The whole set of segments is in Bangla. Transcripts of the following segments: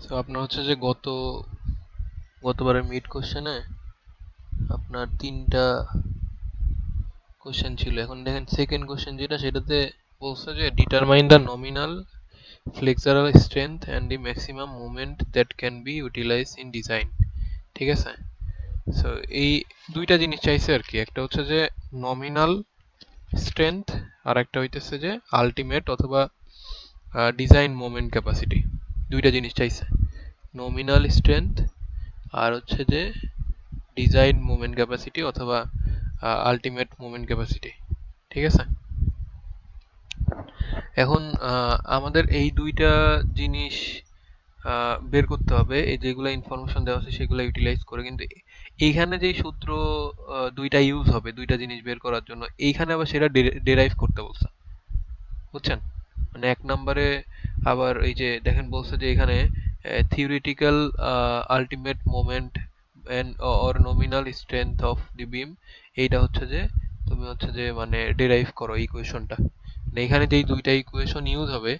সো আপনার হচ্ছে যে গতবারের মিড কোশ্চেনে আপনার 3টা কোশ্চেন ছিল। এখন দেখেন সেকেন্ড কোশ্চেন যেটা, সেটাতে বলছে যে determine the nominal flexural strength and the maximum movement that can be utilize in design. ঠিক আছে? সো এই দুইটা জিনিস চাইছে আর কি। একটা হচ্ছে যে নমিনাল স্ট্রেংথ, আর একটা হইতেছে যে আলটিমেট অথবা ডিজাইন মোমেন্ট ক্যাপাসিটি। দুইটা জিনিস চাইছে, নমিনাল স্ট্রেংথ আর হচ্ছে যে ডিজাইন মোমেন্ট ক্যাপাসিটি অথবা আলটিমেট মোমেন্ট ক্যাপাসিটি। ঠিক আছে? এখন আমাদের এই দুইটা জিনিস বের করতে হবে। এই যেগুলো ইনফরমেশন দেওয়া আছে সেগুলো ইউটিলাইজ করে, কিন্তু এইখানে যেই সূত্র দুইটা ইউজ হবে দুইটা জিনিস বের করার জন্য, এইখানে আবার সেটা ডেরাইভ করতে বলছে। বুঝছেন? মানে 1 নম্বরে আবার এই যে দেখেন বলছে যে এখানে theoretical ultimate moment and or nominal strength of the beam, এইটা হচ্ছে যে তুমি হচ্ছে যে মানে ডেরাইভ করো ইকুয়েশনটা। মানে এখানে যেই দুইটা ইকুয়েশন ইউজ হবে,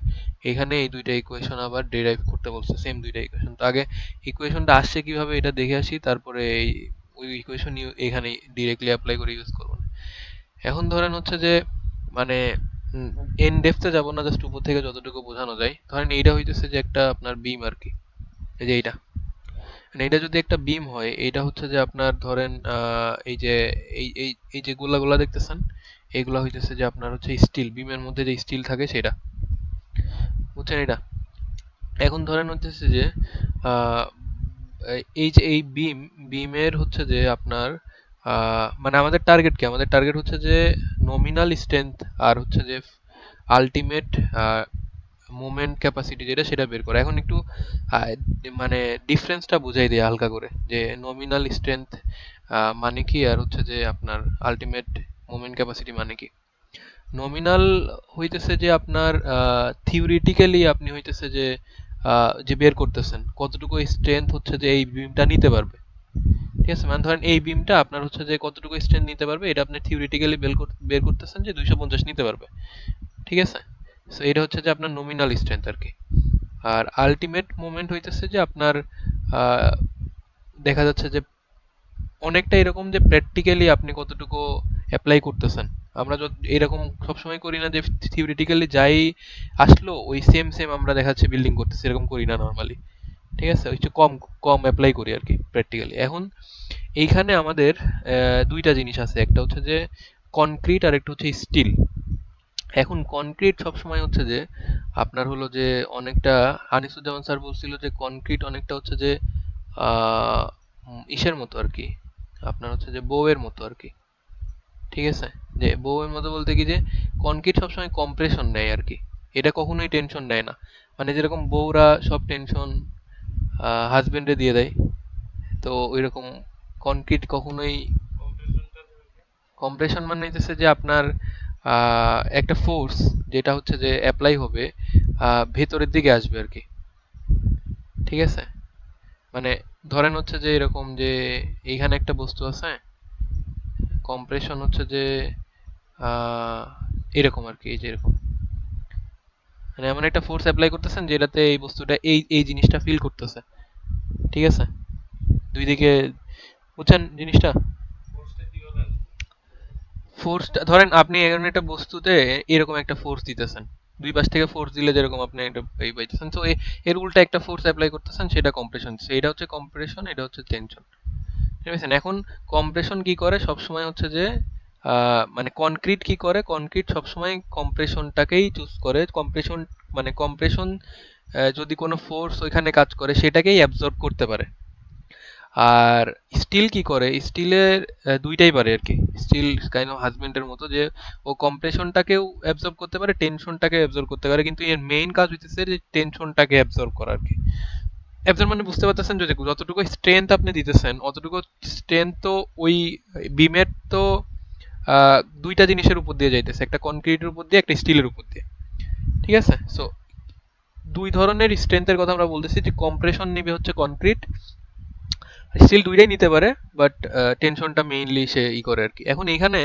এখানে এই দুইটা ইকুয়েশন আবার ডেরাইভ করতে বলছে, সেম দুইটা ইকুয়েশন। তো আগে ইকুয়েশনটা আসছে কিভাবে এটা দেখে আসি, তারপরে এই ওই ইকুয়েশন এখানে ডিরেক্টলি অ্যাপ্লাই করে ইউজ করবো না। এখন ধরেন হচ্ছে যে মানে এন ডেপথে যাব না, জাস্ট উপর থেকে যতটুকু বোঝানো যায়। ধরেন এইটা হইতেছে যে একটা আপনার বিম আর কি। এই যে এইটা, মানে এটা যদি একটা বিম হয়, এটা হচ্ছে যে আপনার ধরেন এই যে এই এই এই যে গোলা দেখতেছেন, এইগুলা হইতেছে যে আপনার হচ্ছে স্টিল, বিমের মধ্যে যে স্টিল থাকে সেটা। বুঝছেন এটা? এখন ধরেন হচ্ছে যে আহ, এই যে এই বিমের হচ্ছে যে আপনার মানে আমাদের টার্গেট কি? আমাদের টার্গেট হচ্ছে যে নমিনাল স্ট্রেংথ আর হচ্ছে যে আলটিমেট মোমেন্ট ক্যাপাসিটি যেটা, সেটা বের করা। এখন একটু আহ, মানে ডিফারেন্সটা বুঝাই দিই হালকা করে, যে নমিনাল স্ট্রেংথ মানে কি আর হচ্ছে যে আপনার আলটিমেট মোমেন্ট ক্যাপাসিটি মানে কি। নমিনাল হইতেছে যে আপনার থিওরিটিক্যালি আপনি হইতেছে যে যে বের করতেছেন কতটুকু স্ট্রেংথ হচ্ছে যে এই বিমটা নিতে পারবে। ঠিক আছে? মানে ধরেন এই বিমটা আপনার হচ্ছে যে কতটুকু স্ট্রেংথ নিতে পারবে, এটা আপনি থিওরিটিক্যালি বের করতেছেন যে 250 নিতে পারবে। ঠিক আছে? সো এটা হচ্ছে যে আপনার নমিনাল স্ট্রেংথ আর কি। আর আলটিমেট মোমেন্ট হইতেছে যে আপনার আহ, দেখা যাচ্ছে যে অনেকটা এরকম যে প্র্যাকটিক্যালি আপনি কতটুকু অ্যাপ্লাই করতেছেন। আমরা এরকম সবসময় করি না যে থিওরিটিক্যালি যাই আসলো ওই সেম সেম আমরা দেখা যাচ্ছে বিল্ডিং করতেছি, এরকম করি না নর্মালি। ঠিক আছে? একটু কম কম অ্যাপ্লাই করি আর কি প্র্যাকটিক্যালি। এখন এইখানে আমাদের দুইটা জিনিস আছে, একটা হচ্ছে যে কনক্রিট আর একটা হচ্ছে স্টিল। এখন কনক্রিট সবসময় হচ্ছে যে আপনার হলো যে অনেকটা, আনিসুজ্জামান স্যার বলছিল যে কনক্রিট অনেকটা হচ্ছে যে ইসের মতো আর কি, আপনার হচ্ছে যে বউয়ের মতো আর কি। ঠিক আছে? যে বউয়ের মতো বলতে কি, যে কনক্রিট সবসময় কম্প্রেশন নেয় আর কি, এটা কখনোই টেনশন নেয় না। মানে যেরকম বউরা সব টেনশন হাজবেন্ডে দিয়ে দেয়, তো ওইরকম কনক্রিট কখনোই। কম্প্রেশন মানে হচ্ছে যে আপনার একটা ফোর্স যেটা হচ্ছে যে অ্যাপ্লাই হবে ভেতরের দিকে আসবে আর কি। ঠিক আছে? মানে ধরেন হচ্ছে যে এরকম যে এইখানে একটা বস্তু আছে, কম্প্রেশন হচ্ছে যে আহ, এরকম আর কি, এই যে এরকম, মানে এমন একটা ফোর্স অ্যাপ্লাই করতেছেন যেটাতে এই বস্তুটা এই এই জিনিসটা ফিল করতেছে। ঠিক আছে? দুই দিকে, বুঝছেন জিনিসটা? ফোর্সটা ধরেন আপনি এমন একটা বস্তুতে এরকম একটা ফোর্স দিতেছেন, দুই পাশ থেকে ফোর্স দিলে যেরকম আপনি একটা এই পাইতেছেন, তো এর উল্টা একটা ফোর্স অ্যাপ্লাই করতেছেন, সেটা কম্প্রেশন। এটা হচ্ছে কম্প্রেশন, এটা হচ্ছে টেনশন। ঠিক আছে? এখন কম্প্রেশন কি করে সবসময় হচ্ছে যে মানে কনক্রিট কি করে, কনক্রিট সবসময় কম্প্রেশনটাকেই চুজ করে। কম্প্রেশন মানে কম্প্রেশন যদি কোনো ফোর্স ওইখানে কাজ করে সেটাকেই অ্যাবজর্ব করতে পারে। আর স্টিল কি করে, স্টিলের দুইটাই পারে আর কি। স্টিল কাইন্ড অফ হাজবেন্ডের মতো, যে ও কম্প্রেশনটাকেও অ্যাবজর্ব করতে পারে, টেনশনটাকে অ্যাবজর্ব করতে পারে, কিন্তু এর মেইন কাজ হচ্ছে যে টেনশনটাকে অ্যাবজর্ব করা আর কি। অ্যাবজর্ব মানে বুঝতে পারতেছেন, যে যতটুকু স্ট্রেংথ আপনি দিতেছেন অতটুকু স্ট্রেংথ তো ওই বিমের তো দুইটা জিনিসের উপর দিয়ে যাইতেছে, একটা কনক্রিটের উপর দিয়ে একটা স্টিলের উপর দিয়ে। ঠিক আছে? সো দুই ধরনের স্ট্রেংথের কথা আমরা বলতেছি, যে কম্প্রেশন নিবে হচ্ছে কনক্রিট, স্টিল দুইটাই নিতে পারে, বাট টেনশনটা মেইনলি সে করে আর কি। এখন এখানে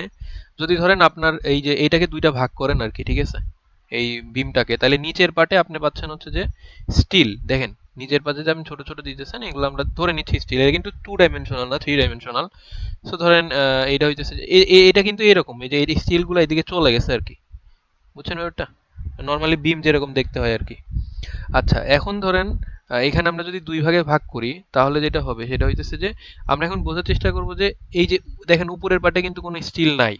যদি ধরেন আপনার এই যে এইটাকে দুইটা ভাগ করেন আর কি, ঠিক আছে, এই বিমটাকে, তাহলে নিচের পার্টে আপনি পাচ্ছেন হচ্ছে যে স্টিল। দেখেন নিচের পাশে যে আপনি ছোট ছোট দিতেছেন এগুলো আমরা ধরে নিচ্ছি স্টিল, এটা কিন্তু 2 ডাইমেনশনাল না 3 ডাইমেনশনাল। সো ধরেন এইটা হইতেছে এটা কিন্তু এরকম, এই যে এই স্টিল গুলো এদিকে চলে গেছে আর কি, বুঝছেন ব্যাপারটা? নর্মালি বিম যেরকম দেখতে হয় আর কি। আচ্ছা এখন ধরেন এখানে আমরা যদি দুই ভাগে ভাগ করি তাহলে যেটা হবে সেটা হইতেছে যে আমরা এখন বোঝার চেষ্টা করব যে এই যে দেখেন উপরের পাটে কিন্তু কোনো স্টিল নাই,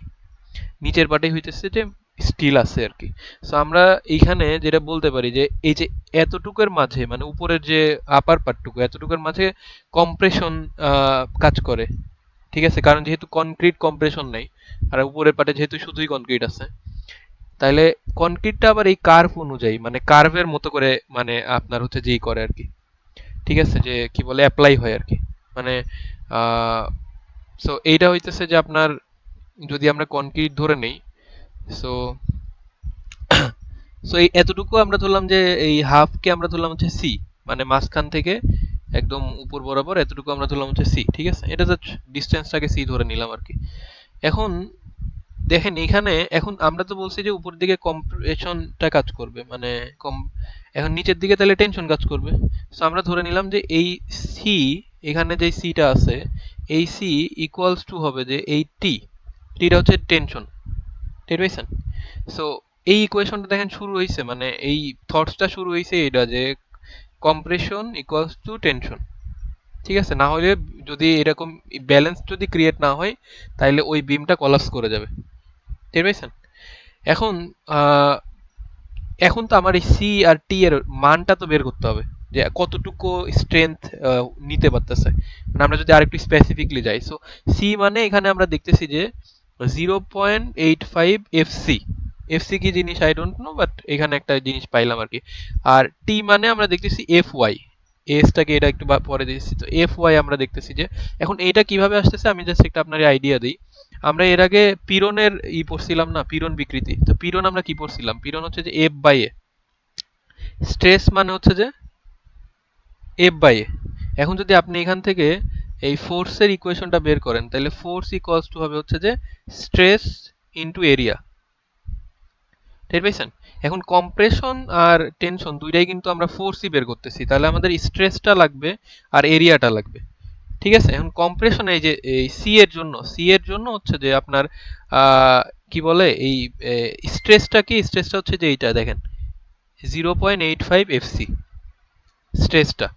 নিচের পাটে হইতেছে যে স্টিল আছে আর কি। সো আমরা এইখানে যেটা বলতে পারি যে এই যে এতটুকুর মাঝে মানে উপরের যে আপার পার্টটুকু এতটুকুর মাঝে কম্প্রেশন কাজ করে, ঠিক আছে? কারণ যেহেতু কনক্রিট কম্প্রেশন নেই আর উপরের পাটে যেহেতু শুধুই কনক্রিট আছে, তাইলে কনক্রিটটা আবার এই কার্ভ অনুযায়ী মানে কার্ভের মতো করে মানে আপনার হচ্ছে যেই করে আর কি, ঠিক আছে? যে কি বলে অ্যাপ্লাই হয় আর কি, মানে সো এইটা হইতেছে যে আপনার যদি আমরা কনক্রিট ধরে নেই, সো সো এই এতটুকু আমরা ধরলাম যে এই হাফকে আমরা ধরলাম হচ্ছে সি, মানে মাঝখান থেকে একদম উপর বরাবর এতটুকু আমরা ধরলাম হচ্ছে সি, ঠিক আছে? এটা জাস্ট ডিস্টেন্সটাকে সি ধরে নিলাম আর কি। এখন দেখেন এখানে এখন আমরা তো বলছি যে উপর দিকে কম্প্রেশনটা কাজ করবে মানে কম, এখন নিচের দিকে তাহলে টেনশন কাজ করবে। সো আমরা ধরে নিলাম যে এই সি, এখানে যে সিটা আছে এই সি ইকুয়ালস টু হবে যে এই টি, টিটা হচ্ছে টেনশন, টের পাইছেন? সো এই ইকুয়েশনটা দেখেন শুরু হয়েছে মানে এই থটসটা শুরু হয়েছে এটা যে কম্প্রেশন ইকুয়ালস টু টেনশন, ঠিক আছে? না হলে যদি এরকম ব্যালেন্স যদি ক্রিয়েট না হয় তাহলে ওই বিমটা কলাপস করে যাবে, টের পাইছেন? এখন আহ, এখন তো আমার এই সি আর টি এর মানটা তো বের করতে হবে যে কতটুকু স্ট্রেংথ নিতে পারতেছে, মানে আমরা যদি আরেকটু স্পেসিফিকলি যাই। সো সি মানে এখানে আমরা দেখতেছি যে 0.85 এফসি, এফসি কি জিনিস আই ডোন্ট নো, বাট এখানে একটা জিনিস পাইলাম আর কি। আর টি মানে আমরা দেখতেছি এফ ওয়াই, এসটাকে এটা একটু পরে দিয়েছি, তো এফ ওয়াই আমরা দেখতেছি যে এখন এটা কিভাবে আসতেছে আমি জাস্ট একটা আপনার আইডিয়া দিই। আমরা এর আগে পীড়নের পড়ছিলাম না, পীড়ন বিকৃতি, তো পীড়ন আমরা কি পড়ছিলাম, পীড়ন হচ্ছে যে এফ বাই এ, স্ট্রেস মানে হচ্ছে যে এফ বাই এ। এখন যদি আপনি এখান থেকে এই ফোর্সের ইকুয়েশনটা বের করেন তাহলে ফোর্স ইকুয়ালস টু হবে হচ্ছে যে স্ট্রেস ইনটু এরিয়া, টের পাইছেন? এখন কম্প্রেশন আর টেনশন দুইটাই কিন্তু আমরা ফোর্সই বের করতেছি, তাহলে আমাদের স্ট্রেসটা লাগবে আর এরিয়াটা লাগবে, ঠিক আছে? এখন কম্প্রেশন এই যে এই সি এর জন্য হচ্ছে যে আপনার কি বলে এই স্ট্রেসটা কি, স্ট্রেসটা হচ্ছে যে এইটা দেখেন 0.85 এফসি স্ট্রেসটা,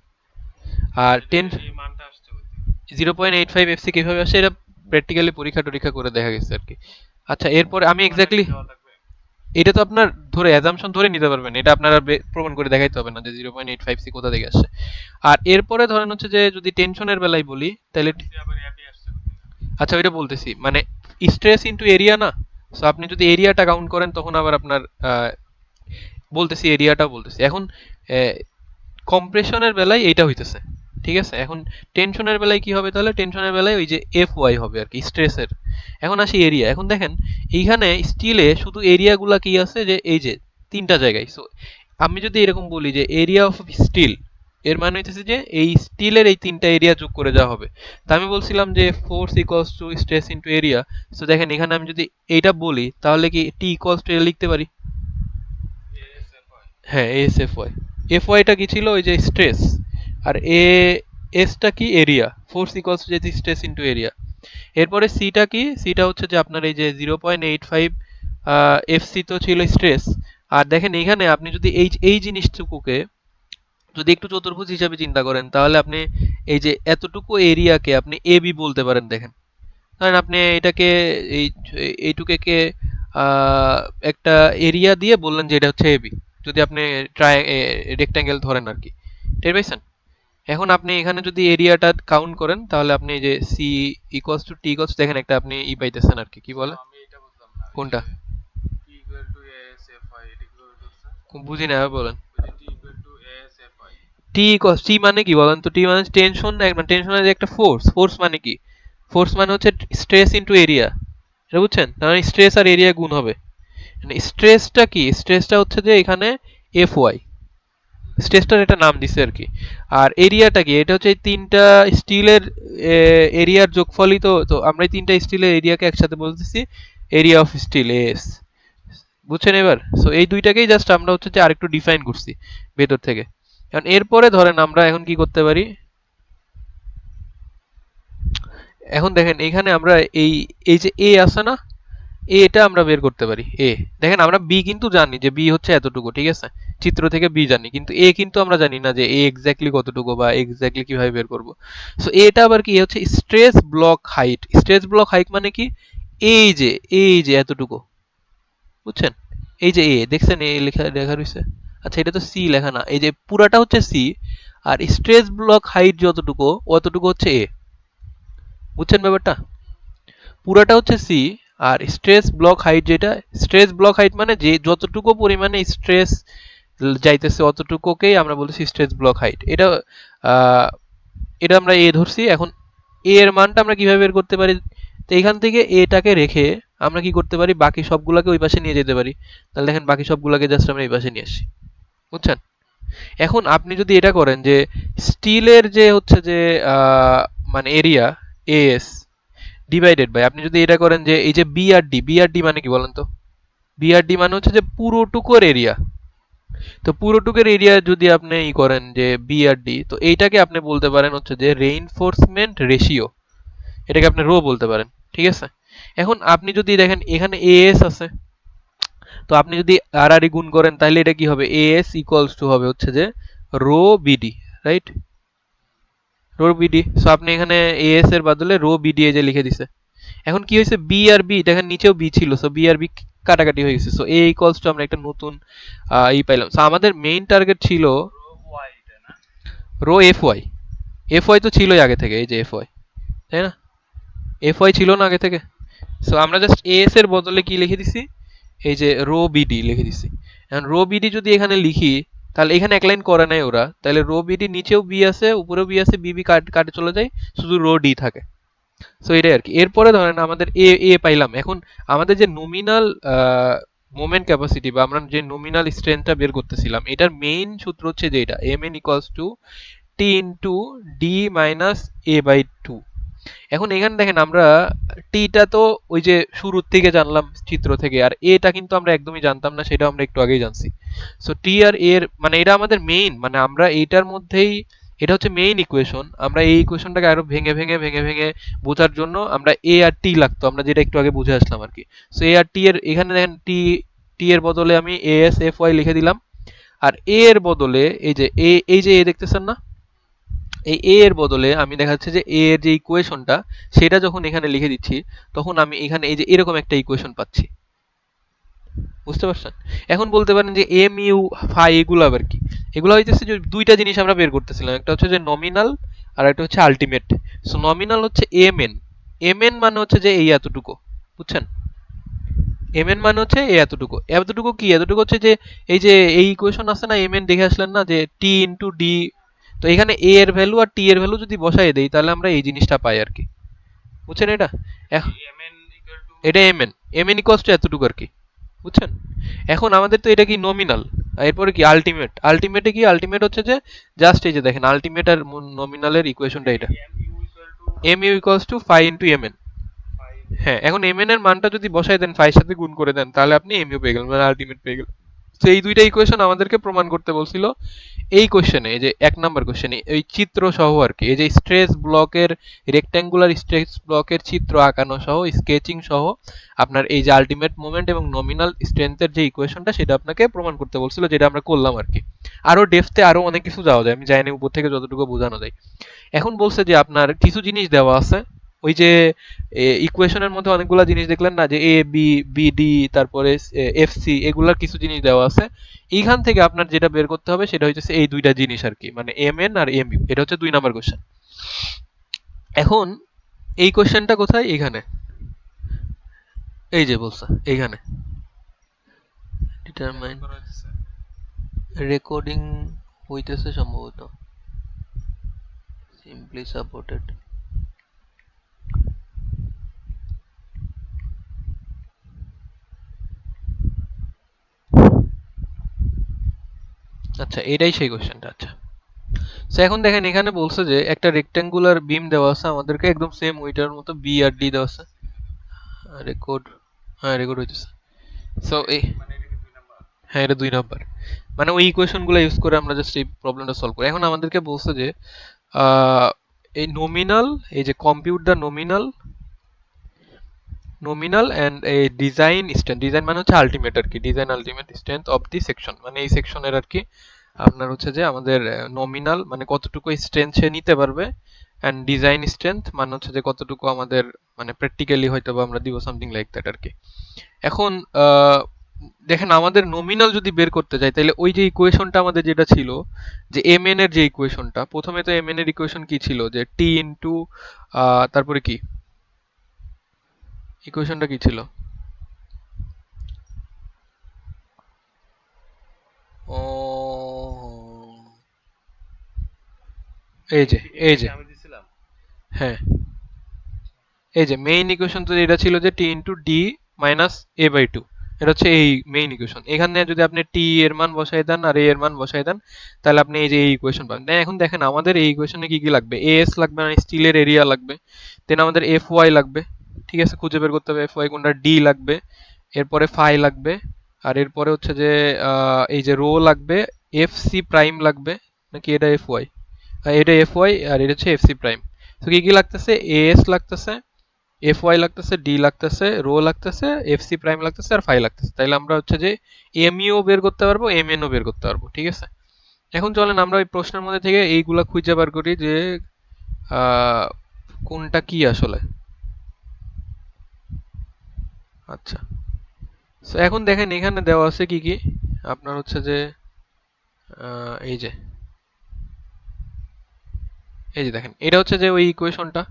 আর টেন 0.85 এফসি কিভাবে আসে এটা প্র্যাকটিক্যালি পরীক্ষা টরীক্ষা করে দেখা গেছে আর কি। আচ্ছা এরপরে আমি এক্স্যাক্টলি এটা তো আপনার ধরে অ্যাজাম্পশন ধরে নিতে পারবেন, এটা আপনারা প্রমাণ করে দেখাইতে হবে না যে 0.85 সি কোথা থেকে আসছে। আর এরপরে ধরেন হচ্ছে যে যদি টেনশনের বেলায় বলি তাহলে আচ্ছা ওইটা বলতেছি মানে স্ট্রেস ইনটু এরিয়া না, সো আপনি যদি এরিয়াটা কাউন্ট করেন তখন আবার আপনার বলতেছি এরিয়াটাও বলতেছি। এখন কম্প্রেশনের বেলায় এইটা হইতেছে, ঠিক আছে? এখন টেনশনের বেলায় কি হবে তাহলে, টেনশনের বেলায় ওই যে এফ ওয়াই হবে আর কি স্ট্রেসের। এখন আসি এরিয়া, এখন দেখেন এইখানে স্টিলে শুধু এরিয়াগুলা কি আছে যে এই যে তিনটা জায়গায়। সো আমি যদি এরকম বলি যে এরিয়া অফ স্টিল, এর মানে হইতেছে যে এই স্টিলের এই তিনটা এরিয়া যোগ করে যাওয়া হবে। তা আমি বলছিলাম যে force equals to stress into area. So দেখেন এখানে আমি যদি এইটা বলি তাহলে কি টি ইকুয়ালস টু লিখতে পারি? হ্যাঁ এস এফ ওয়াই, এফ ওয়াইটা কি ছিল ওই যে স্ট্রেস, আর এ এসটা কি এরিয়া, ফোর্স ইকুয়ালস টু যে স্ট্রেস ইনটু এরিয়া। এরপরে সিটা কি, সিটা হচ্ছে যে আপনার এই যে 0.85 এফ সি তো ছিল স্ট্রেস। আর দেখেন এখানে আপনি যদি এই জিনিসটুকুকে যদি একটু চতুর্ভুজ হিসাবে চিন্তা করেন তাহলে আপনি এই যে এতটুকু এরিয়াকে আপনি এ বি বলতে পারেন। দেখেন ধরেন আপনি এটাকে এই এইটুকুকে আহ, একটা এরিয়া দিয়ে বললেন যে এটা হচ্ছে এবি, যদি আপনি ট্রাই রেক্ট্যাঙ্গেল ধরেন আর কি, টের পাইছেন? এখন আপনি এখানে যদি এরিয়াটা কাউন্ট করেন তাহলে আপনি এই যে C equals to T equals দেখেন একটা আপনি পাইতেছেন আর কি, কি বলে কোনটা বুঝি না বলেন। টি ইকুয়ালস টি মানে কি বলেন তো, টি মানে টেনশন, টেনশনের একটা ফোর্স, ফোর্স মানে কি, ফোর্স মানে হচ্ছে স্ট্রেস ইনটু এরিয়া, এটা বুঝছেন? তার মানে স্ট্রেস আর এরিয়া গুণ হবে। মানে স্ট্রেসটা কি, স্ট্রেসটা হচ্ছে যে এখানে এফ ওয়াই, স্ট্রেসটার একটা নাম দিছে আর কি। আর এরিয়াটা কি, এটা হচ্ছে এই তিনটা স্টিলের এরিয়ার যোগফলই তো, তো আমরা এই তিনটা স্টিলের এরিয়াকে একসাথে বলতেছি এরিয়া অফ স্টিল এস, বুঝছেন এবার? সো এই দুইটাকেই জাস্ট আমরা হচ্ছে যে আরেকটু ডিফাইন করছি ভেতর থেকে। এখন এরপরে ধরেন আমরা এখন কি করতে পারি, এখন দেখেন এখানে আমরা এই এই যে এ আছে না, এটা আমরা বের করতে পারি। এ দেখেন আমরা বি কিন্তু জানি যে বি হচ্ছে এতটুকু, ঠিক আছে, চিত্র থেকে বি জানি, কিন্তু এ কিন্তু আমরা জানি না যে এ এক্স্যাক্টলি কতটুকু বা এক্স্যাক্টলি কিভাবে বের করব। সো এটা আবার কি হচ্ছে stress block height. Stress block height মানে কি, এই যে এতটুকু, বুঝছেন, এই যে এ দেখছেন এ লেখা লেখা রয়েছে, আচ্ছা এটা তো সি লেখা না, এই যে পুরাটা হচ্ছে সি, আর স্ট্রেস ব্লক হাইট যতটুকু অতটুকু হচ্ছে এ, বুঝছেন ব্যাপারটা, পুরাটা হচ্ছে সি, আর স্ট্রেস ব্লক হাইট যেটা, স্ট্রেস ব্লক হাইট মানে যে যতটুকু পরিমাণে স্ট্রেস যাইতেছে অতটুকুকেই আমরা বলছি স্ট্রেস ব্লক হাইট। এটা আহ, এটা আমরা এ ধরছি। এখন এ এর মানটা আমরা কিভাবে বের করতে পারি, তো এখান থেকে এটাকে রেখে আমরা কি করতে পারি, বাকি সবগুলোকে ওই পাশে নিয়ে যেতে পারি। তাহলে দেখেন বাকি সবগুলোকে জাস্ট আমরা এই পাশে নিয়ে আসি, বুঝছেন। এখন আপনি যদি এটা করেন যে স্টিলের যে হচ্ছে যে আহ, মানে এরিয়া এস ডিভাইডেড বাই, আপনি যদি এটা করেন যে এই যে বিআরডি, বিআরডি মানে কি বলেন তো, বিআরডি মানে হচ্ছে যে পুরোটুকুর এরিয়া। তো পুরোটুকুর এরিয়া যদি আপনি ই করেন যে বিআরডি, তো এইটাকে আপনি বলতে পারেন হচ্ছে যে রেইনফোর্সমেন্ট রেশিও, এটাকে আপনি রো বলতে পারেন, ঠিক আছে। এখন আপনি যদি দেখেন এখানে এএস আছে, তো আপনি যদি আর আর গুণ করেন তাহলে এটা কি হবে, এএস ইকুয়ালস টু হবে হচ্ছে যে rho BD, right, rho BD. So আপনি এখানে এএস এর বদলে রো বিডি এ যে লিখে দিছে। এখন কি হয়েছে, বি আর বি দেখেন নিচেও বি ছিল, সো বি আর বি কাটাকাটি হয়ে গেছে, সো এ ইকুয়ালস টু আমরা একটা নতুন ই পাইলাম। সো আমাদের মেইন টার্গেট ছিল rho F Y. F Y তো ছিলই আগে থেকে, এই যে এফ ওয়াই, তাই না, এফ ওয়াই ছিল না আগে থেকে। সো আমরা জাস্ট এস এর বদলে কি লিখে দিছি, এই যে রো বিডি লিখে দিছি। এখন রো বিডি যদি এখানে লিখি, তাহলে এখানে এক লাইন করে নাই ওরা, তাহলে রো বিডি নিচেও বি আছে উপরেও বি আছে, বিবি কাটে চলে যায়, শুধু রো ডি থাকে। সো এটাই আর কি। এরপরে ধরেন আমাদের এ এ পাইলাম। এখন আমাদের যে নমিনাল মোমেন্ট ক্যাপাসিটি বা আমরা যে নমিনাল স্ট্রেংথটা বের করতেছিলাম, এটার মেইন সূত্র হচ্ছে যে এটা M N equals to T into D minus A by two. এখন এখানে দেখেন আমরা টিটা তো ওই যে শুরুর থেকে জানলাম চিত্র থেকে, আর এটা কিন্তু আমরা একদমই জানতাম না, সেটা আমরা একটু আগেই জানছি। সো টি আর এর মানে এটা আমাদের মেইন, মানে আমরা এইটার মধ্যেই, এটা হচ্ছে মেইন ইকুয়েশন। আমরা এই ইকুয়েশনটাকে আরো ভেঙে ভেঙে ভেঙে ভেঙে বোঝার জন্য আমরা এ আর টি লাগতো, আমরা যেটা একটু আগে বুঝে আসলাম আর কি। সো এ আর টি এর এখানে দেখেন টি, টি এর বদলে আমি এ এস এফ ওয়াই লিখে দিলাম, আর এ এর বদলে এই যে এ, এই যে এ দেখতেছেন না, এই এ এর বদলে আমি দেখা যাচ্ছে যে এ এর যে ইকুয়েশনটা সেটা যখন এখানে লিখে দিচ্ছি, তখন আমি এখানে এই যে এরকম একটা ইকুয়েশন পাচ্ছি, বুঝতে পারছেন। এখন বলতে পারেন যে এম ইউ ফাই এগুলো আবার কি, এগুলো হইতেছে যে দুইটা জিনিস আমরা বের করতেছিলাম, একটা হচ্ছে যে নমিনাল আর একটা হচ্ছে আলটিমেট। সো নমিনাল হচ্ছে এম এন, এম এন মানে হচ্ছে যে এই এতটুকু, বুঝছেন, এম এন মানে হচ্ছে এই এতটুকু। এতটুকু কি, এতটুকু হচ্ছে যে এই যে এই ইকুয়েশন আছে না, এম এন দেখে আসলেন না যে টি ইন্টু ডি, তো এখানে এ এর ভ্যালু আর টি এর ভ্যালু যদি বসাই দেই তাহলে আমরা এই জিনিসটা পাই আর কি, বুঝছেন এটা। এটা M N, M N equals to এতটুকু আর কি, বুঝছেন। এখন আমাদের তো এটা কি নমিনাল, এরপরে কি আলটিমেট, আলটিমেটে কি, আলটিমেট হচ্ছে যে জাস্ট এই যে দেখেন আলটিমেট আর নমিনালের ইকুয়েশনটা এটা, M U equals to phi into M N. হ্যাঁ, এখন এম এন এর মানটা যদি বসাই দেন, ফাইভ সাথে গুণ করে দেন, তাহলে আপনি এম ইউ পেয়ে গেলেন, মানে আলটিমেট পেয়ে গেলেন। তো এই দুইটা ইকুয়েশন আমাদেরকে প্রমাণ করতে বলছিল এই কোশ্চেনে, এই যে এক নাম্বার কোশ্চেনে এই চিত্র সহ আর কি, এই যে স্ট্রেস ব্লকের, রেক্ট্যাঙ্গুলার স্ট্রেস ব্লকের চিত্র আঁকানো সহ স্কেচিং সহ আপনার এই যে আলটিমেট মোমেন্ট এবং নমিনাল স্ট্রেংথের যে ইকুয়েশনটা সেটা আপনাকে প্রমাণ করতে বলছিল, যেটা আমরা করলাম আর কি। আরো ডেপথে আরো অনেক কিছু যাওয়া যায়, আমি জানি উপর থেকে যতটুকু বোঝানো যায়। এখন বলছে যে আপনার কিছু জিনিস দেওয়া আছে, ওই যে ইকুয়েশনের মধ্যে অনেকগুলা জিনিস দেখলেন না, যে এ বি, বি ডি, তারপরে এফ সি, এগুলার কিছু জিনিস দেওয়া আছে। এইখান থেকে আপনার যেটা বের করতে হবে সেটা হচ্ছে এই দুইটা জিনিস আর কি, মানে এম এন আর এম ইউ। এটা হচ্ছে 2 নাম্বার কোশ্চেন। এখন এই কোশ্চেনটা কোথায়, এখানে, এই যে বলছে এইখানে ডিটারমাইন, রেকর্ডিং হইতেছে সম্ভবত, সিম্পলি সাপোর্টেড। আচ্ছা এটাই সেই কোশ্চেনটা, আচ্ছা। সো এখন দেখেন এখানে বলছে যে একটা রেক্ট্যাঙ্গুলার বিম দেওয়া আছে আমাদেরকে, একদম সেম ওইটার মতো বি আর ডি দেওয়া আছে। রেকর্ড, হ্যাঁ রেকর্ড হইতেছে। সো এই হ্যাঁ, এটা 2 নাম্বার। মানে ওই ইকুয়েশন গুলো ইউজ করে আমরা জাস্ট এই প্রবলেমটা সলভ করি। এখন আমাদেরকে বলছে যে আহ, এই নমিনাল, এই যে কম্পিউট দ্য নমিনাল অ্যান্ড এই ডিজাইন স্ট্রেন্থ, ডিজাইন মানে হচ্ছে আলটিমেট আর কি, design ultimate strength of the section, মানে এই সেকশনের আর কি আপনার হচ্ছে যে আমাদের নমিনাল মানে কতটুকু স্ট্রেন্থ সে নিতে পারবে, অ্যান্ড ডিজাইন স্ট্রেন্থ মানে হচ্ছে যে কতটুকু আমাদের মানে প্র্যাকটিক্যালি হয়তো বা আমরা দিব, সামথিং লাইক দ্যাট আর কি। এখন দেখেন আমাদের নমিনাল যদি বের করতে যাই তাহলে ওই যে ইকুয়েশনটা আমাদের যেটা ছিল, যে এম এন এর যে ইকুয়েশনটা, প্রথমে তো এম এন এর ইকুয়েশন কি ছিল, যে টি ইন্টু তারপরে কি ইকুয়েশনটা কি ছিল, ও এই যে এই যে হ্যাঁ, এই যে মেইন ইকুয়েশন তো এটা ছিল যে টি ইন্টু ডি মাইনাস a/2, এটা হচ্ছে এই মেইন ইকুয়েশন। এখানে যদি আপনি টি এর মান বসাই দেন আর এ এর মান বসাই দেন, তাহলে আপনি এই যে এই ইকুয়েশন পাবেন। এখন দেখেন আমাদের এই ইকুয়েশনে কি কি লাগবে, এস লাগবে মানে স্টিলের এরিয়া লাগবে, দেন আমাদের এফ ওয়াই লাগবে, ঠিক আছে, খুঁজে বের করতে হবে এফ ওয়াই কোনটা, ডি লাগবে, এরপরে ফাই লাগবে, আর এরপরে হচ্ছে যে এই যে রো লাগবে, এফ সি প্রাইম লাগবে, নাকি এটা এফ ওয়াই, এটা এফ ওয়াই আর এটা হচ্ছে এফ সি প্রাইম। তো কি কি লাগতেছে, এস লাগতেছে, এফ ওয়াই লাগতেছে, ডি লাগতেছে, রো লাগতেছে, এফ সি প্রাইম লাগতেছে, আর ফাই লাগতেছে। তাইলে আমরা হচ্ছে যে এম ইও বের করতে পারবো, এম এন ও বের করতে পারবো, ঠিক আছে। এখন চলেন আমরা ওই প্রশ্নের মধ্যে থেকে এইগুলা খুঁজে বার করি যে আহ, কোনটা কি আসলে। আচ্ছা, তো এখন দেখেন এখানে দেওয়া আছে কি কি, আপনার হচ্ছে যে এই যে এই যে দেখেন এটা হচ্ছে যে ওই ইকুয়েশনটা,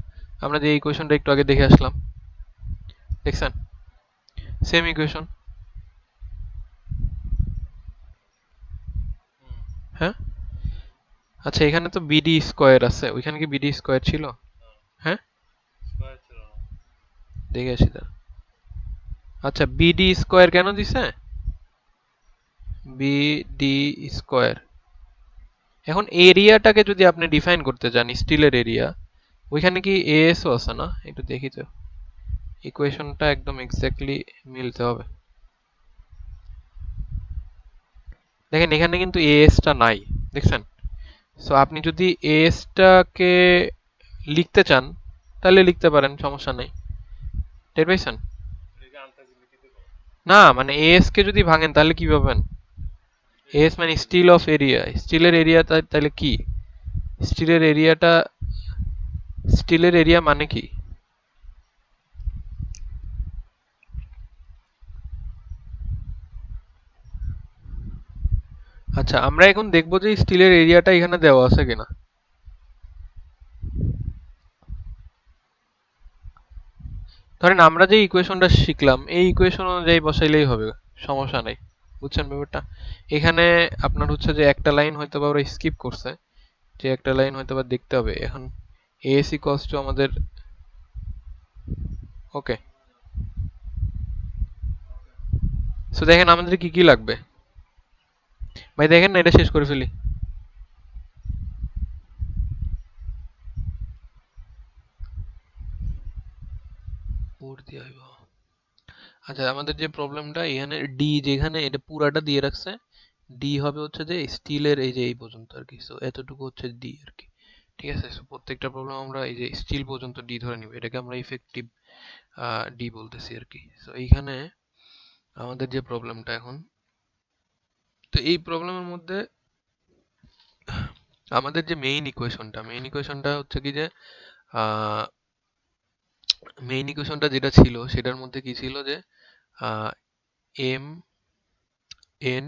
আমরা যে ইকুয়েশনটা একটু আগে দেখে আসলাম, দেখছেন, সেম ইকুয়েশন। হ্যাঁ, আচ্ছা এখানে তো বিডি স্কোয়ার আছে, ওইখানে কি বিডি স্কোয়ার ছিল? হ্যাঁ, দেখে আসি তার। আচ্ছা বিডি স্কোয়ার কেন দিছে, বিডি স্কোয়ার, এখন এরিয়াটাকে যদি আপনি ডিফাইন করতে চান, স্টিলের এরিয়া, ওইখানে কি এএসও আছে না, একটু দেখি তো, ইকুয়েশনটা একদম এক্স্যাক্টলি মিলতে হবে। দেখেন এখানে কিন্তু এএসটা নাই, দেখছেন। সো আপনি যদি এএসটাকে লিখতে চান তাহলে লিখতে পারেন, সমস্যা নেই, টের পাইছেন? না মানে এএস কে যদি ভাঙেন তাহলে কি পাবেন, এএস মানে স্টিল অফ এরিয়া, স্টিলের এরিয়া, তাহলে কি স্টিলের এরিয়াটা, স্টিলের এরিয়া মানে কি? আচ্ছা আমরা এখন দেখবো যে স্টিলের এরিয়াটা এখানে দেওয়া আছে কিনা। ধরেন আমরা যে ইকুয়েশনটা শিখলাম এই ইকুয়েশন অনুযায়ী বসাইলেই হবে, সমস্যা নেই, বুঝছেন ব্যাপারটা। এখানে আপনার হচ্ছে যে একটা লাইন হয়তো বা ওরা স্কিপ করছে, যে একটা লাইন হয়তো বা দেখতে হবে। এখন এএস ইকুয়ালস টু আমাদের, ওকে, সো দেখেন আমাদের কি কি লাগবে, ভাই দেখেন না এটা শেষ করে ফেলি। ফোর দিয়ে হইব। আচ্ছা আমাদের যে প্রবলেমটা এখানে ডি, যেখানে এটা পুরাটা দিয়ে রাখছে, ডি হবে হচ্ছে যে স্টিলের এই যে এই পর্যন্ত আর কি, সো এতটুকু হচ্ছে ডি আর কি, ঠিক আছে। সো প্রত্যেকটা প্রবলেম আমরা এই যে স্টিল পর্যন্ত ডি ধরে নিব, এটাকে আমরা ইফেক্টিভ ডি বলতেছি আর কি। সো এইখানে আমাদের যে প্রবলেমটা এখন, তো এই প্রবলেমের মধ্যে আমাদের যে মেইন ইকুয়েশনটা হচ্ছে কি যে মেইন ইকুয়েশনটা যেটা ছিল সেটার মধ্যে কি ছিল যে M N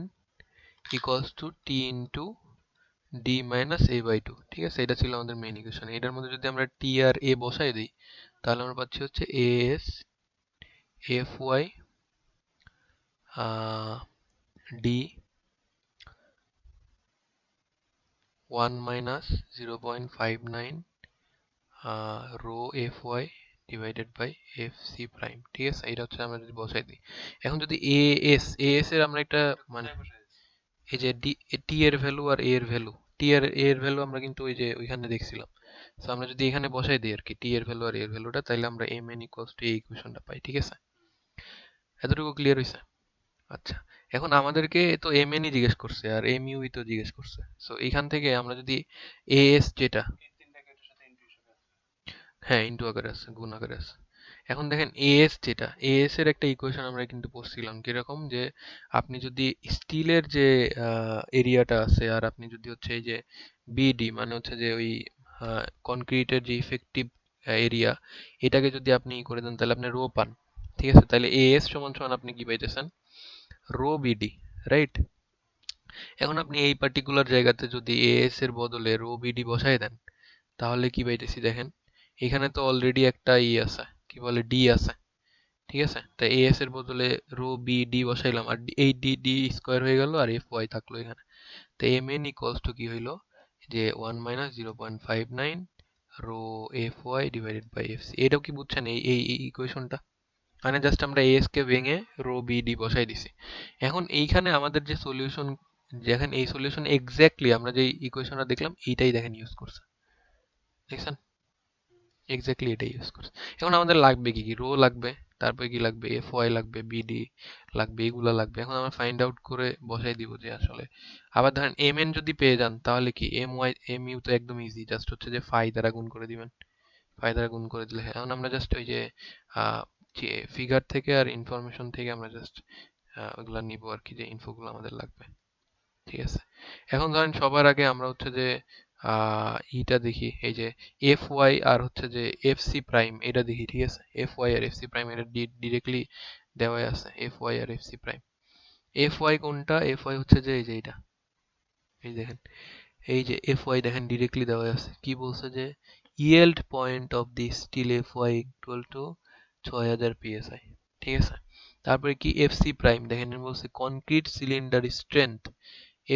equals to T into D minus a/2, ঠিক আছে, এটা ছিল আমাদের মেইন ইকুয়েশন। এটার মধ্যে যদি আমরা টি আর এ বসাই দিই তাহলে আমরা পাচ্ছি হচ্ছে S F Y D 1 - 0.59 rho F Y divided by F C prime, ঠিক আছে, এটা হচ্ছে আমরা যদি বসাই দিই। এখন যদি এ এস এর আমরা একটা মানে এই যে ডি, টি এর ভ্যালু আর এ এর ভ্যালু, টি আর এ এর ভ্যালু আমরা কিন্তু ওই যে ওইখানে দেখছিলাম। সো আমরা যদি এখানে বসাই দিই আর কি টি এর ভ্যালু আর এ এর ভ্যালুটা, তাইলে আমরা এম এন ইকুয়ালস টু এই ইকুয়েশনটা পাই, ঠিক আছে। এতটুকু ক্লিয়ার হইছে? আচ্ছা, এখন আমাদেরকে তো এমএনই জিজ্ঞেস করছে আর এমইউই তো জিজ্ঞেস করছে। সো এইখান থেকে আমরা যদি এএস যেটা, হ্যাঁ ইন্টু আকারে আছে, গুণ আকারে আছে। এখন দেখেন এএস যেটা, এএস এর একটা ইকুয়েশন আমরা কিন্তু পড়ছিলাম কিরকম, যে আপনি যদি স্টিলের যে এরিয়াটা আছে আর আপনি যদি হচ্ছে এই যে বিডি মানে হচ্ছে যে ওই কনক্রিটের যে ইফেক্টিভ এরিয়া, এটাকে যদি আপনি ই করে দেন তাহলে আপনি রো পান। ঠিক আছে, তাহলে এএস সমান সমান আপনি কি পাইতেছেন, রো বিডি, রাইট? এখন আপনি এই পার্টিকুলার জায়গাতে যদি এএস এর বদলে রো বিডি বসায় দেন, তাহলে কি পাইতেছি দেখেন, এখানে তো অলরেডি একটা ই আছে, কি বলে ডি আছে। ঠিক আছে, তাই এএস এর বদলে রো বি ডি বসাইলাম, আর এই ডি ডি স্কোয়ার হয়ে গেল আর এফ ওয়াই থাকলো এখানে। তো এম এন ইকুয়ালস টু কি হইলো, যে 1 - 0.59 rho F Y divided by F C. এটাও কি বুঝছেন এই এই ইকুয়েশনটা? মানে জাস্ট আমরা এএস কে ভেঙে রো বি ডি বসাই দিছি। এখন এইখানে আমাদের যে সলিউশন, দেখেন এই সলিউশন এক্স্যাক্টলি আমরা যে ইকুয়েশনটা দেখলাম এইটাই দেখেন ইউজ করছে, দেখছেন? এক্স্যাক্টলি এটাই ইউজ করছে। এখন আমাদের লাগবে কি কি, রো লাগবে, তারপরে কি লাগবে, এফ ওয়াই লাগবে, বিডি লাগবে, এগুলা লাগবে। এখন আমরা ফাইন্ড আউট করে বসাই দিব যে আসলে, আবার ধরেন এম এন যদি পেয়ে যান তাহলে কি এম ওয়াই এম ইউ তো একদম ইজি, জাস্ট হচ্ছে যে ফাই দ্বারা গুণ করে দিবেন। ফাই দ্বারা গুণ করে দিলে, এখন আমরা জাস্ট ওই যে আহ, যে ফিগার থেকে আর ইনফরমেশন থেকে আমরা জাস্ট ওগুলা নিব আর কি, যে ইনফোগুলো আমাদের লাগবে। ঠিক আছে, এখন ধরেন সবার আগে আমরা হচ্ছে যে ইটা দেখি, এই যে এফ ওয়াই আর হচ্ছে যে এফ সি প্রাইম, এটা দেখি। ঠিক আছে, এফ ওয়াই আর এফ সি প্রাইম এটা ডিরেক্টলি দেওয়াই আছে, এফ ওয়াই আর F C prime. F Y কোনটা, এফ ওয়াই হচ্ছে যে এই যে এইটা, এই দেখেন, এই যে এফ ওয়াই দেখেন ডিরেক্টলি দেওয়া আছে, কি বলছে যে yield point of the steel F Y equal to 6000 PSI. ঠিক আছে, তারপরে কি এফ সি প্রাইম দেখেন বলছে concrete cylinder strength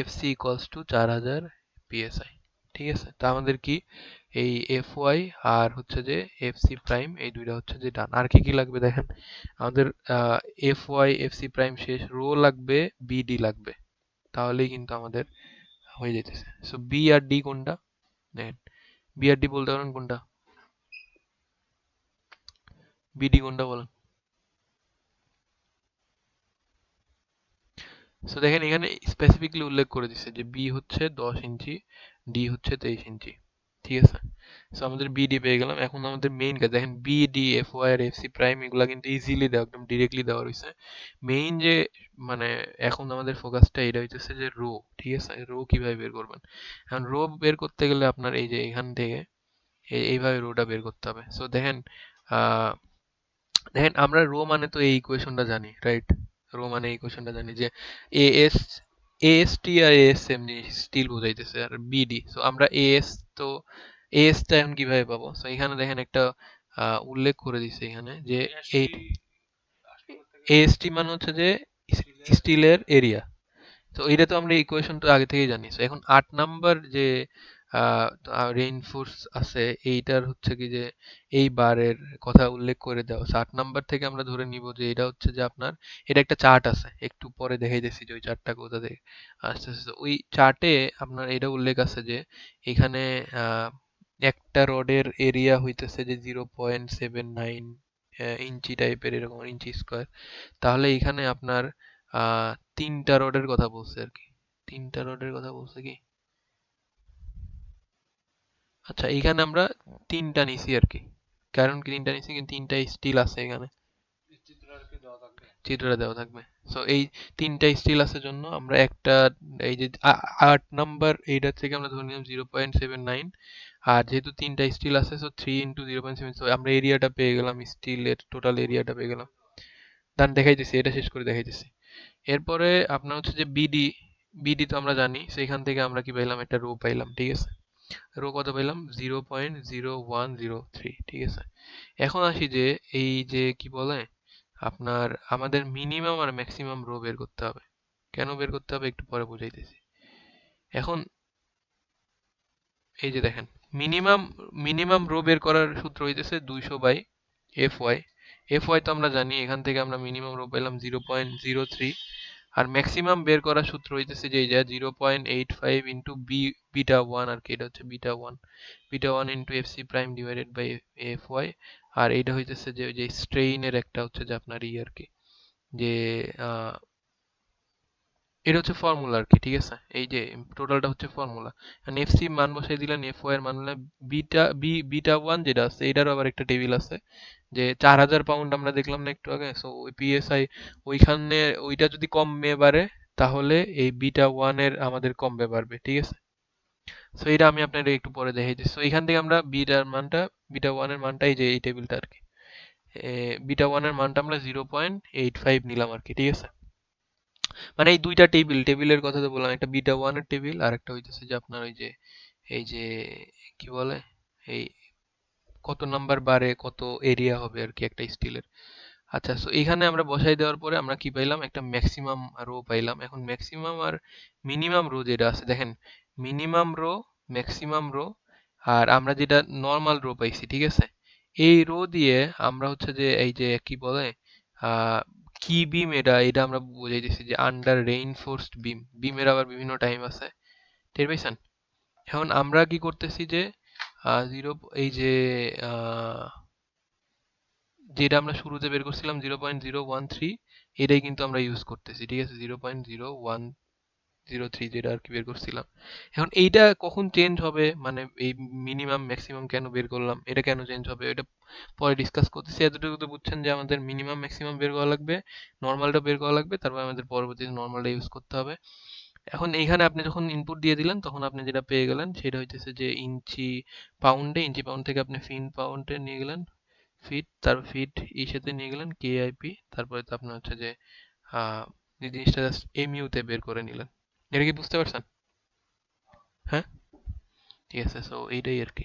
FC equals to 4000 PSI. ঠিক আছে, তা আমাদের কি এই এফ ওয়াই আর হচ্ছে যে এফ সি প্রাইম এই দুইটা হচ্ছে যে ডান। আর কি কি লাগবে দেখেন, আমাদের F Y F C prime শেষ, রো লাগবে, বিডি লাগবে, তাহলেই কিন্তু আমাদের হয়ে যেতেছে। সো বি আর ডি কোনটা দেখেন, বি আর ডি বলতে পারেন কোনটা, বিডি কোনটা বলেন। সো দেখেন এখানে স্পেসিফিকলি উল্লেখ করে দিচ্ছে যে বি হচ্ছে 10 ইঞ্চি, ডি হচ্ছে 23 ইঞ্চি। ঠিক আছে, সো আমাদের বিডি পেয়ে গেলাম। এখন আমাদের মেইন কাজ দেখেন, বিডি এফ ওয়াই আর এফ সি প্রাইম এগুলা কিন্তু ইজিলি দেওয়া, একদম ডিরেক্টলি দেওয়া রয়েছে। মেইন যে মানে এখন আমাদের ফোকাসটা এটা হইতেছে যে রো। ঠিক আছে, রো কিভাবে বের করবেন। এখন রো বের করতে গেলে আপনার এই যে এখান থেকে এইভাবে রোটা বের করতে হবে। সো দেখেন, আহ দেখেন আমরা রো মানে তো এই ইকুয়েশনটা জানি, রাইট? রো মানে এই ইকুয়েশনটা জানি যে এএস, এএসটি আর এএসএম জিনিস স্টিল বোঝাইতেছে, আর বিডি। সো আমরা এএস, তো এএসটা এখন কিভাবে পাবো? সো এখানে দেখেন একটা উল্লেখ করে দিছে এখানে যে এই এএসটি মানে হচ্ছে যে স্টিলের এরিয়া। তো এটা তো আমরা ইকুয়েশন তো আগে থেকেই জানি। So, এখন 8 নাম্বার যে রেইনফোর্স আছে, এইটার হচ্ছে কি যে এই বারের কথা উল্লেখ করে দেওয়া আছে। 8 নাম্বার থেকে আমরা ধরে নিব যে এটা হচ্ছে যে আপনার, এটা একটা চার্ট আছে, একটু পরে দেখাইতেছি যে ওই চার্টটা কোথা থেকে আস্তে আস্তে। ওই চার্টে আপনার এটা উল্লেখ আছে যে এখানে আহ, একটা রডের এরিয়া হইতেছে যে 0.79 ইঞ্চি টাইপের, এরকম ইঞ্চি স্কোয়ার। তাহলে এখানে আপনার আহ 3টা রডের কথা বলছে আর কি, 3টা রডের কথা বলছে কি। আচ্ছা, এখানে আমরা 3টা নিছি আর কি, কারণ কি 3টা নিছি, কিন্তু 3টা স্টিল আছে এখানে, চিত্রটা দেওয়া থাকবে। সো এই 3টা স্টিল আছে জন্য আমরা একটা, এই যে 8 নাম্বার এইটার থেকে আমরা ধরে নিলাম 0.79, আর যেহেতু 3টা স্টিল আছে সো 3 × 0.7, সো আমরা এরিয়াটা পেয়ে গেলাম, স্টিলের টোটাল এরিয়াটা পেয়ে গেলাম। দান দেখাইতেছি, এটা শেষ করে দেখাইতেছি। এরপরে আপনার হচ্ছে যে বিডি, বিডি তো আমরা জানি, সেখান থেকে আমরা কি পাইলাম, একটা রো পাইলাম। ঠিক আছে, রো কত পাইলাম, 0.0103। ঠিক আছে, এখন আসি যে এই যে কি বলে আপনার, আমাদের মিনিমাম আর ম্যাক্সিমাম রো বের করতে হবে। কেন বের করতে হবে একটু পরে বুঝাইতেছি। এখন এই যে দেখেন, মিনিমাম মিনিমাম রো বের করার সূত্র হইতেছে 200 এফ ওয়াই। এফ ওয়াই তো আমরা জানি, এখান থেকে আমরা মিনিমাম রো পেলাম 0.03, আর ম্যাক্সিমাম বের করার সূত্র হইতেছে যে এই যে 0.85 ইন্টু বিটা ওয়ান আর কি, এটা হচ্ছে beta one, beta one into F C prime divided by F Y. আর এইটা হইতেছে যে ওই যে স্ট্রেইনের একটা হচ্ছে যে আপনার ই আর কি, যে এটা হচ্ছে ফর্মুলা আর কি, ঠিক আছে? এই যে টোটালটা হচ্ছে ফর্মুলা। আর এফসি মান বসাই দিলেন, এফ ওয়াই এর মান হলে বিটা ওয়ান যেটা আছে এটারও আবার একটা টেবিল আছে, যে 4000 পাউন্ড আমরা দেখলাম না একটু আগে, সো ওই পিএসআই ওইখানে ওইটা যদি কমে বাড়ে তাহলে এই বিটা ওয়ান এর আমাদের কমবে বাড়বে, ঠিক আছে? সো এটা আমি আপনাদের একটু পরে দেখাই দিচ্ছি। সো এখান থেকে আমরা বিটা ওয়ান এর মানটা এই যে এই টেবিলটা আর কি, বিটা ওয়ান এর মানটা আমরা 0.85 নিলাম আর কি, ঠিক আছে? মানে এই দুইটা টেবিলের কথা তো বললাম, একটা বিটা ওয়ান এর টেবিল আর একটা হইতেছে যে আপনার ওই যে এই যে কি বলে এই কত নাম্বার বারে কত এরিয়া হবে আর কি একটা স্টিলের। আচ্ছা, সো এখানে আমরা বসাই দেওয়ার পরে আমরা কি পাইলাম, একটা ম্যাক্সিমাম রো পাইলাম। এখন ম্যাক্সিমাম আর মিনিমাম রো যেটা আছে দেখেন, মিনিমাম রো, ম্যাক্সিমাম রো, আর আমরা যেটা নর্মাল রো পাইছি, ঠিক আছে? এই রো দিয়ে আমরা হচ্ছে যে এই যে কি বলে আহ কি বিম, এটা এটা আমরা বুঝাইতেছি যে আন্ডার রেইনফোর্সড বিম। বিমের আবার বিভিন্ন টাইম আছে, টের পাইছেন? এখন আমরা কি করতেছি যে জিরো, এই যে আহ, যেটা আমরা শুরুতে বের করছিলাম 0.013, এটাই কিন্তু আমরা ইউজ করতেছি, ঠিক আছে? 0.0103 যেটা আর কি বের করছিলাম। এখন এইটা কখন চেঞ্জ হবে, মানে এই মিনিমাম ম্যাক্সিমাম কেন বের করলাম, এটা কেন চেঞ্জ হবে, এটা পরে ডিসকাস করতেছি। এতটুকু তো বুঝছেন যে আমাদের মিনিমাম ম্যাক্সিমাম বের করা লাগবে, নর্মালটা বের করা লাগবে, তারপর আমাদের পরবর্তীতে নর্মালটা ইউজ করতে হবে। এখন এইখানে আপনি যখন ইনপুট দিয়ে দিলেন তখন আপনি যেটা পেয়ে গেলেন সেটা হইতেছে যে ইঞ্চি পাউন্ড থেকে আপনি পাউন্ডে নিয়ে গেলেন ফিট, তারপর ফিট সাথে নিয়ে গেলেন কেআইপি, তারপরে তো আপনার হচ্ছে যে আহ এই জিনিসটা জাস্ট এমইউ তে বের করে নিলেন। এটা কি বুঝতে পারছেন? হ্যাঁ, ঠিক আছে, সো এইটাই আর কি।